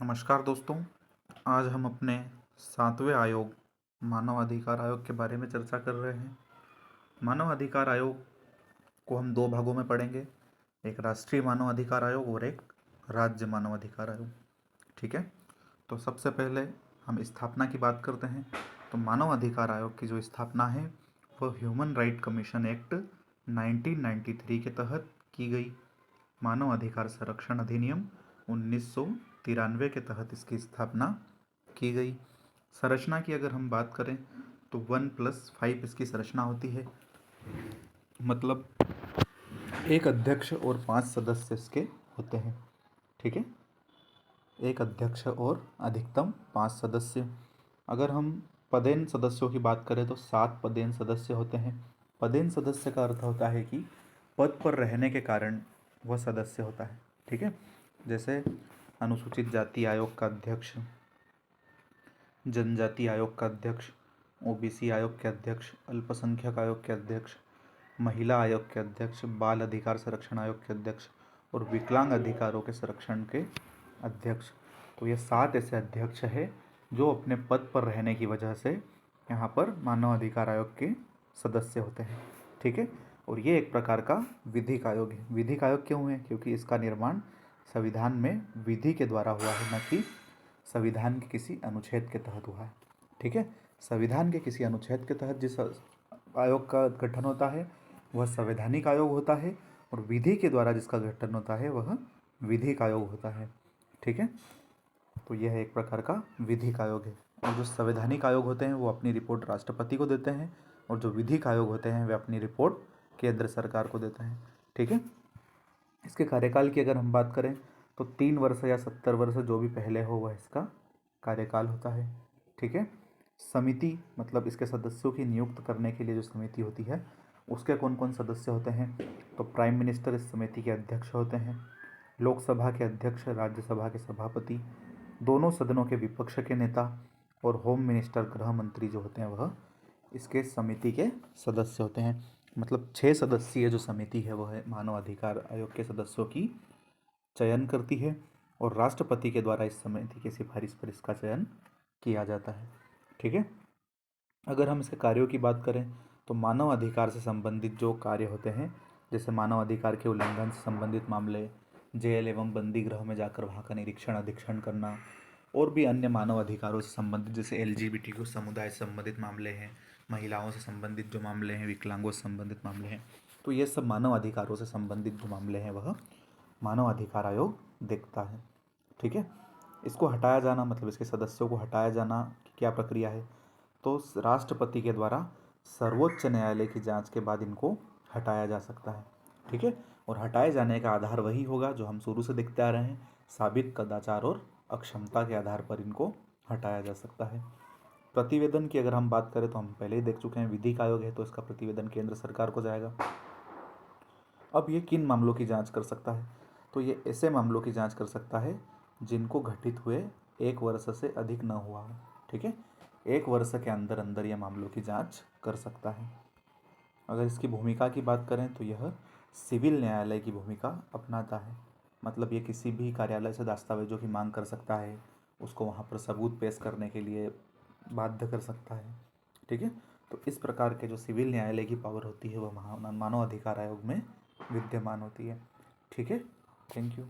नमस्कार दोस्तों। आज हम अपने 7वें आयोग मानव अधिकार आयोग के बारे में चर्चा कर रहे हैं। मानव अधिकार आयोग को हम दो भागों में पढ़ेंगे, एक राष्ट्रीय मानव अधिकार आयोग और एक राज्य मानव अधिकार आयोग। ठीक है, तो सबसे पहले हम स्थापना की बात करते हैं। तो मानव अधिकार आयोग की जो स्थापना है वह ह्यूमन राइट कमीशन एक्ट 1993 के तहत की गई। मानव अधिकार संरक्षण अधिनियम 1993 के तहत इसकी स्थापना की गई। संरचना की अगर हम बात करें तो 1+5 इसकी संरचना होती है, मतलब एक अध्यक्ष और 5 सदस्य इसके होते हैं। ठीक है, एक अध्यक्ष और अधिकतम 5 सदस्य। अगर हम पदेन सदस्यों की बात करें तो 7 पदेन सदस्य होते हैं। पदेन सदस्य का अर्थ होता है कि पद पर रहने के कारण वह सदस्य होता है। ठीक है, जैसे अनुसूचित जाति आयोग का अध्यक्ष, जनजाति आयोग का अध्यक्ष, ओबीसी आयोग के अध्यक्ष, अल्पसंख्यक आयोग के अध्यक्ष, महिला आयोग के अध्यक्ष, बाल अधिकार संरक्षण आयोग के अध्यक्ष और विकलांग अधिकारों के संरक्षण के अध्यक्ष। तो ये 7 ऐसे अध्यक्ष हैं जो अपने पद पर रहने की वजह से यहाँ पर मानव अधिकार आयोग के सदस्य होते हैं। ठीक है, और ये एक प्रकार का विधिक आयोग है। विधिक आयोग क्यों है? क्योंकि इसका निर्माण संविधान में विधि के द्वारा हुआ है, न कि संविधान के किसी अनुच्छेद के तहत हुआ है। ठीक है, संविधान के किसी अनुच्छेद के तहत जिस आयोग का गठन होता है वह संवैधानिक आयोग होता है, और विधि के द्वारा जिसका गठन होता है वह विधिक आयोग होता है। ठीक है, तो यह एक प्रकार का विधिक आयोग है। और जो संवैधानिक आयोग होते हैं वो अपनी रिपोर्ट राष्ट्रपति को देते हैं, और जो विधिक आयोग होते हैं वे अपनी रिपोर्ट केंद्र सरकार को देते हैं। ठीक है, इसके कार्यकाल की अगर हम बात करें तो 3 वर्ष या 70 वर्ष जो भी पहले हो वह इसका कार्यकाल होता है। ठीक है, समिति मतलब इसके सदस्यों की नियुक्त करने के लिए जो समिति होती है उसके कौन कौन सदस्य होते हैं? तो प्राइम मिनिस्टर इस समिति के अध्यक्ष होते हैं, लोकसभा के अध्यक्ष, राज्यसभा के सभापति, दोनों सदनों के विपक्ष के नेता और होम मिनिस्टर गृह मंत्री जो होते हैं वह इसके समिति के सदस्य होते हैं। मतलब 6 सदस्यीय जो समिति है वह मानव अधिकार आयोग के सदस्यों की चयन करती है, और राष्ट्रपति के द्वारा इस समिति की सिफारिश पर इसका चयन किया जाता है। ठीक है, अगर हम इसके कार्यों की बात करें तो मानव अधिकार से संबंधित जो कार्य होते हैं, जैसे मानव अधिकार के उल्लंघन से संबंधित मामले, जेल एवं बंदी गृह में जाकर वहाँ का निरीक्षण अधीक्षण करना, और भी अन्य मानव अधिकारों से संबंधित जैसे एलजीबीटी समुदाय से संबंधित मामले हैं, महिलाओं से संबंधित जो मामले हैं, विकलांगों से संबंधित मामले हैं, तो ये सब मानव अधिकारों से संबंधित जो मामले हैं वह मानव अधिकार आयोग देखता है। ठीक है, इसको हटाया जाना मतलब इसके सदस्यों को हटाया जाना की क्या प्रक्रिया है? तो राष्ट्रपति के द्वारा सर्वोच्च न्यायालय की जांच के बाद इनको हटाया जा सकता है। ठीक है, और हटाए जाने का आधार वही होगा जो हम शुरू से देखते आ रहे हैं, साबित कदाचार और अक्षमता के आधार पर इनको हटाया जा सकता है। प्रतिवेदन की अगर हम बात करें तो हम पहले ही देख चुके हैं, विधिक आयोग है तो इसका प्रतिवेदन केंद्र सरकार को जाएगा। अब ये किन मामलों की जांच कर सकता है? तो ये ऐसे मामलों की जांच कर सकता है जिनको घटित हुए 1 वर्ष से अधिक न हुआ हो। ठीक है, 1 वर्ष के अंदर अंदर यह मामलों की जांच कर सकता है। अगर इसकी भूमिका की बात करें तो यह सिविल न्यायालय की भूमिका अपनाता है, मतलब ये किसी भी कार्यालय से दस्तावेजों की मांग कर सकता है, उसको वहाँ पर सबूत पेश करने के लिए बाध्य कर सकता है। ठीक है, तो इस प्रकार के जो सिविल न्यायालय की पावर होती है वह मानव अधिकार आयोग में विद्यमान होती है। ठीक है, थैंक यू।